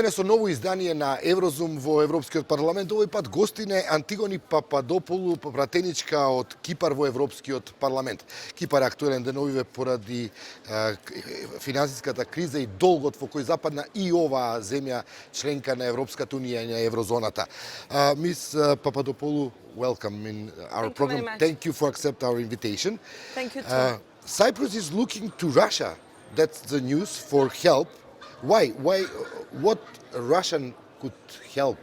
Добро со ново издание на Еврозум во Европскиот парламент. Овој пат гостин е Антигони Пападаопулу, пратеничка од Кипар во Европскиот парламент. Кипар е актуелен деновиве поради финансиската криза и долгот во кој западна и оваа земја членка на Европската унија и на еврозоната. Мис Пападаопулу, welcome in our program. Thank you for accept our invitation. Thank you too. Cyprus is looking to Russia. That's the news for help. Why? What Russian could help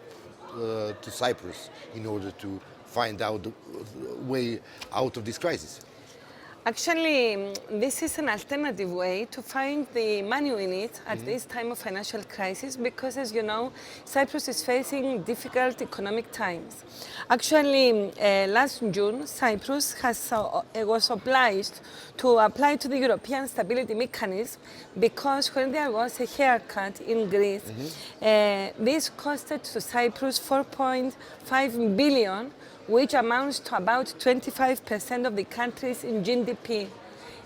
to Cyprus in order to find out the way out of this crisis? Actually, this is an alternative way to find the money we need at this time of financial crisis because, as you know, Cyprus is facing difficult economic times. Actually, last June, Cyprus was obliged to apply to the European Stability Mechanism because when there was a haircut in Greece, this costed to Cyprus 4.5 billion, which amounts to about 25% of the country's GDP.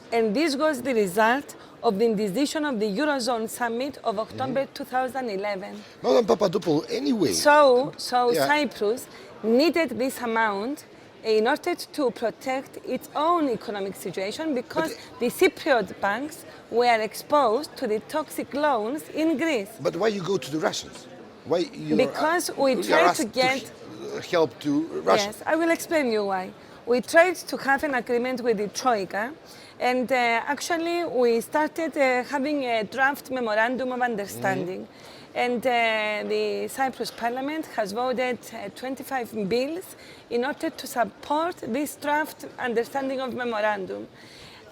And this was the result of the decision of the Eurozone summit of October 2011. Madam Papadopoulou, anyway. So Cyprus needed this amount in order to protect its own economic situation because the Cypriot banks were exposed to the toxic loans in Greece. But why you go to the Russians? Why you because we tried to get help to Russia? Yes, I will explain you why. We tried to have an agreement with the Troika, and actually we started having a draft memorandum of understanding. And the Cyprus Parliament has voted 25 bills in order to support this draft understanding of memorandum.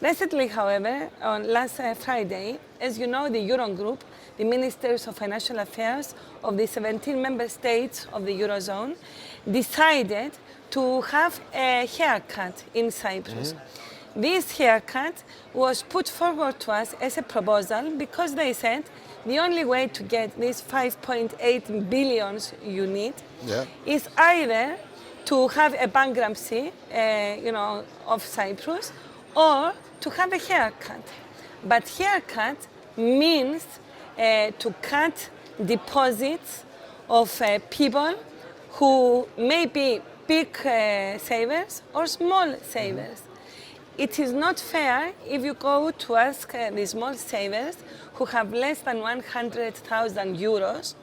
Recently, however, on last Friday, as you know, the Eurogroup, the Ministers of Financial Affairs of the 17 member states of the Eurozone, decided to have a haircut in Cyprus. This haircut was put forward to us as a proposal because they said the only way to get these 5.8 billions you need is either to have a bankruptcy of Cyprus or to have a haircut. But haircut means to cut deposits of people who may be big savers or small savers. It is not fair if you go to ask the small savers who have less than 100,000 euros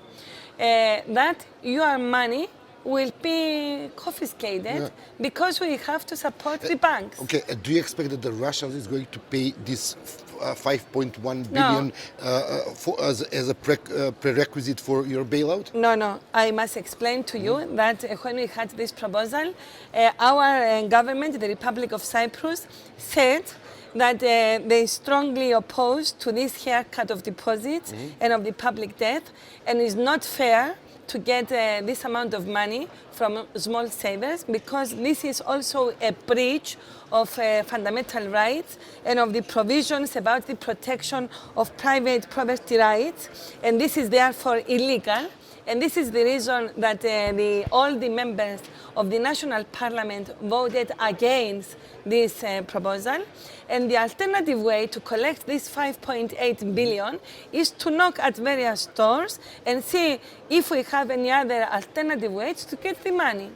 that your money will be confiscated because we have to support the banks. Okay, do you expect that the Russians is going to pay this 5.1 billion as a prerequisite for your bailout? No. I must explain to you that when we had this proposal, our government, the Republic of Cyprus, said that they strongly opposed to this haircut of deposits and of the public debt, and it's not fair to get this amount of money from small savers because this is also a breach of fundamental rights and of the provisions about the protection of private property rights, and this is therefore illegal. And this is the reason that all the members of the National Parliament voted against this proposal. And the alternative way to collect this 5.8 billion is to knock at various doors and see if we have any other alternative ways to get the money.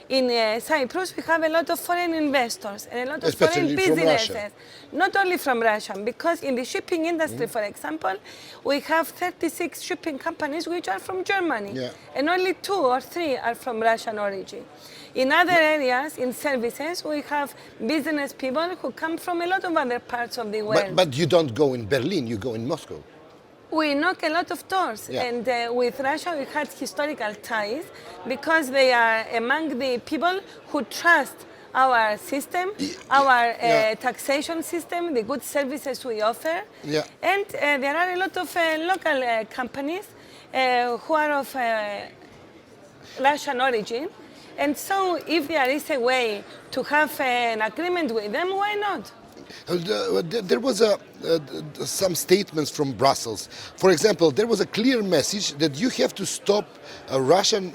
In Cyprus, we have a lot of foreign investors and a lot of foreign businesses. Not only from Russia, because in the shipping industry, for example, we have 36 shipping companies which are from Germany, and only 2 or 3 are from Russian origin. In other areas, in services, we have business people who come from a lot of other parts of the world. But you don't go in Berlin, you go in Moscow. We knock a lot of doors, and with Russia we had historical ties because they are among the people who trust our system, our taxation system, the good services we offer, and there are a lot of local companies who are of Russian origin, and so if there is a way to have an agreement with them, why not? There was some statements from Brussels. For example, there was a clear message that you have to stop Russian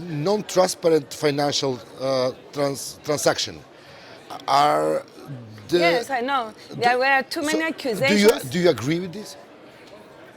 non-transparent financial transaction. Yes, I know. There were too many accusations. Do you agree with this?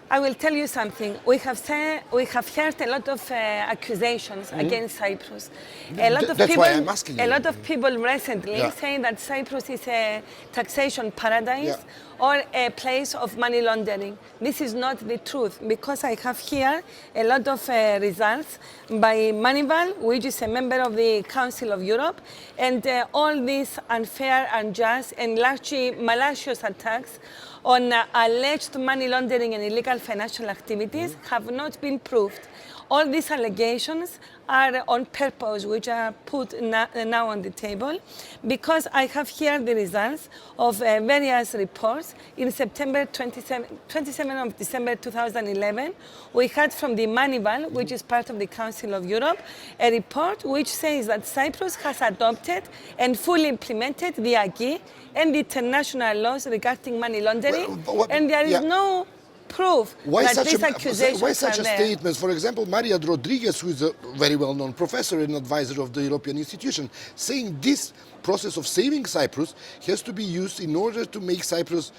I will tell you something. We have heard a lot of accusations against Cyprus. That's why I'm asking you. A lot of people recently saying that Cyprus is a taxation paradise or a place of money laundering. This is not the truth, because I have here a lot of results by Manival, which is a member of the Council of Europe, and all these unfair, unjust, and largely malicious attacks on alleged money laundering and illegal financial activities have not been proved. All these allegations are on purpose, which are put now on the table, because I have here the results of various reports. In September 27 of December 2011, we had from the Manival, which is part of the Council of Europe, a report which says that Cyprus has adopted and fully implemented the acquis and the international laws regarding money laundering, and there is no proof that these accusations why such are a there. statement? For example, Maria Rodriguez, who is a very well-known professor and advisor of the European institution, saying this process of saving Cyprus has to be used in order to make Cyprus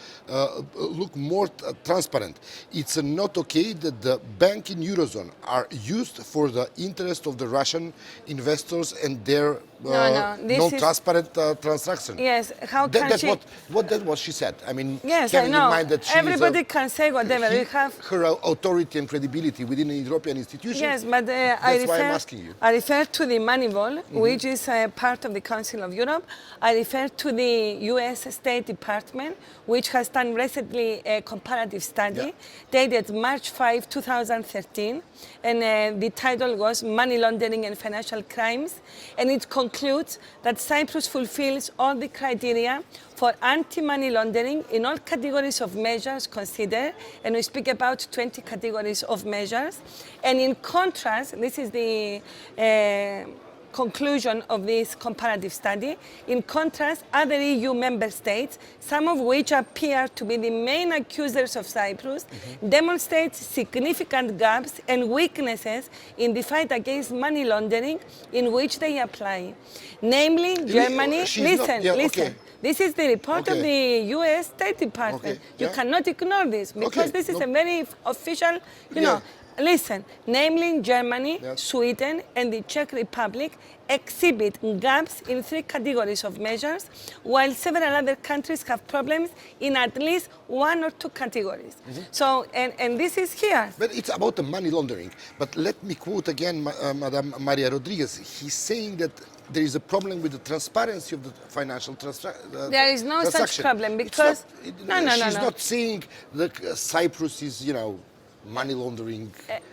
look more transparent. It's not okay that the bank in Eurozone are used for the interest of the Russian investors and their non-transparent transactions. Yes, how can That's she... what she said. I mean, yes, keeping I know. in mind that she Everybody is can say whatever. We have her authority and credibility within the European institutions. Yes, but That's why I'm asking you. I refer to the Manival, which is part of the Council of Europe. I refer to the US State Department, which has done recently a comparative study dated March 5, 2013, and the title was Money Laundering and Financial Crimes, and it concludes that Cyprus fulfills all the criteria for anti-money laundering in all categories of measures considered, and we speak about 20 categories of measures. And in contrast, this is the conclusion of this comparative study. In contrast, other EU member states, some of which appear to be the main accusers of Cyprus, demonstrate significant gaps and weaknesses in the fight against money laundering in which they apply. Namely, Germany, listen. This is the report of the US State Department. You cannot ignore this, because this is a very official, you know. Listen, namely Germany, Sweden, and the Czech Republic exhibit gaps in 3 categories of measures, while several other countries have problems in at least 1 or 2 categories. So, and this is here. But it's about the money laundering. But let me quote again Madame Maria Rodriguez. He's saying that there is a problem with the transparency of the financial transaction. There is no such problem, because... She's not saying that Cyprus is, money laundering.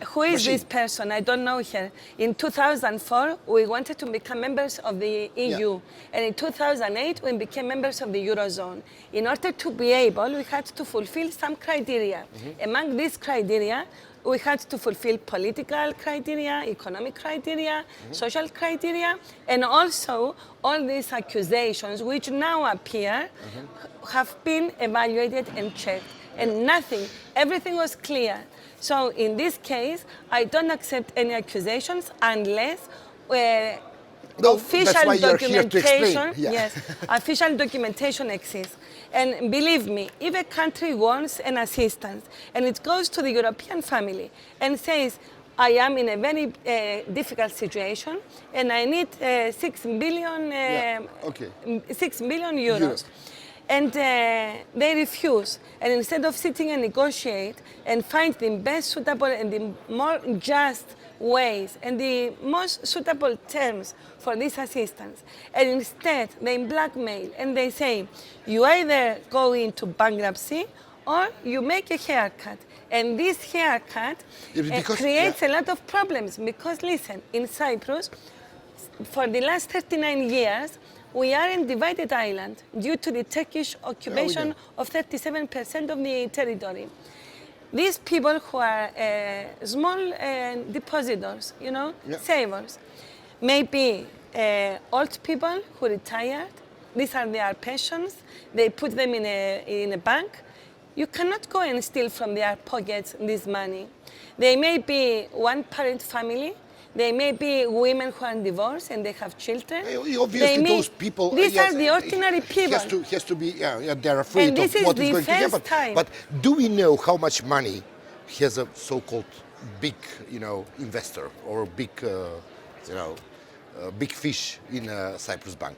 Who is this person? I don't know her. In 2004, we wanted to become members of the EU. And in 2008, we became members of the Eurozone. In order to be able, we had to fulfill some criteria. Among these criteria, we had to fulfill political criteria, economic criteria, social criteria, and also all these accusations, which now appear, have been evaluated and checked. And nothing, everything was clear. So in this case, I don't accept any accusations unless official documentation, official documentation exists. And believe me, if a country wants an assistance and it goes to the European family and says, I am in a very difficult situation and I need 6 billion euros. And they refuse. And instead of sitting and negotiate and find the best suitable and the more just ways and the most suitable terms for this assistance, and instead they blackmail and they say, you either go into bankruptcy or you make a haircut. And this haircut creates a lot of problems, because listen, in Cyprus, for the last 39 years, we are a divided island due to the Turkish occupation of 37% of the territory. These people who are small depositors, savers, may be old people who retired. These are their pensions. They put them in a bank. You cannot go and steal from their pockets this money. They may be one-parent family. They may be women who are divorced and they have children. Obviously, those people... These are the ordinary people. Has to be, they're afraid and of what is going to happen. Time. But do we know how much money has a so-called big, investor or big, big fish in Cyprus bank.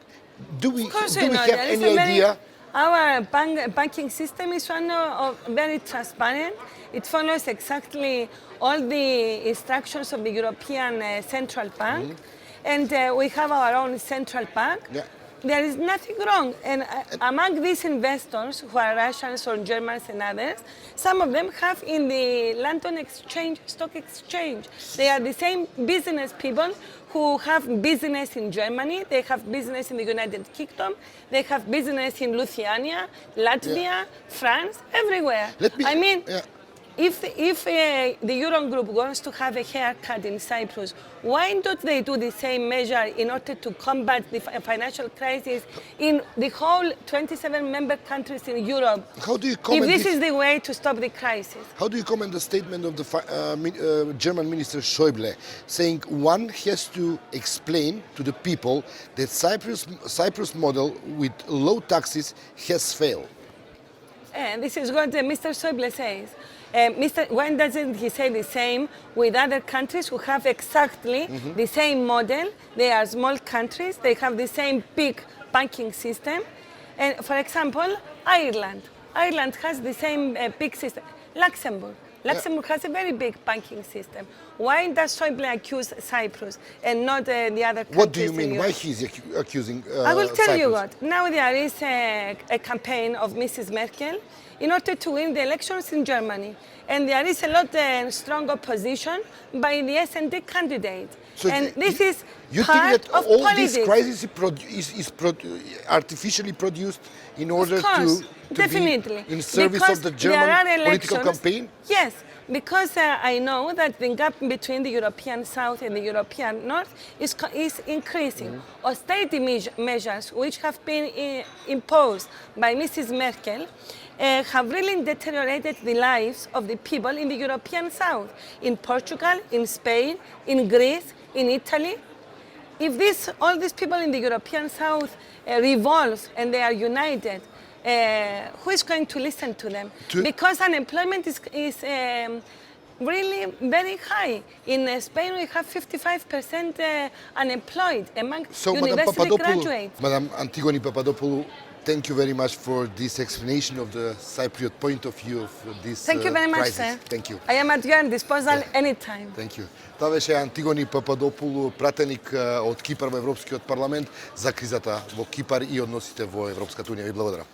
Do we have any idea? Our banking system is one of very transparent. It follows exactly all the instructions of the European Central Bank, and we have our own central bank. Yeah. There is nothing wrong. And among these investors, who are Russians or Germans and others, some of them have in the London Stock Exchange. They are the same business people who have business in Germany, they have business in the United Kingdom, they have business in Lithuania, Latvia, France, everywhere. If the Eurogroup wants to have a haircut in Cyprus, why don't they do the same measure in order to combat the financial crisis in the whole 27 member countries in Europe? How do you comment if this is the way to stop the crisis? How do you comment the statement of the German Minister Schäuble, saying one has to explain to the people that Cyprus model with low taxes has failed? And this is what Mr. Schäuble says. Why doesn't he say the same with other countries who have exactly the same model? They are small countries, they have the same big banking system. And for example, Ireland. Ireland has the same big system. Luxembourg has a very big banking system. Why does Schäuble accuse Cyprus and not the other countries? What do you mean? Why he's accusing I will tell Cyprus? you what. Now there is a campaign of Mrs. Merkel in order to win the elections in Germany. And there is a lot strong opposition by the S&D candidate. So and this is you part think that of all politics. this crisis is artificially produced in order to definitely. be in service because of the German political campaign? Yes, because I know that the gap between the European South and the European North is increasing. Austerity measures which have been imposed by Mrs. Merkel have really deteriorated the lives of the people in the European South, in Portugal, in Spain, in Greece, in Italy. If all these people in the European South revolve and they are united, who is going to listen to them? Because unemployment is really very high. In Spain, we have 55% unemployed among university graduates. Madam Антигони Пападаопулу, thank you very much for this explanation of the Cypriot point of view of this Thank you very much, crisis. sir. Thank you. I am at your disposal anytime. Thank you. Това беше Антигони Пападаопулу, пратеник од Кипар во Европскиот парламент за кризата во Кипар и односите во Европската унија. Ви благодарам.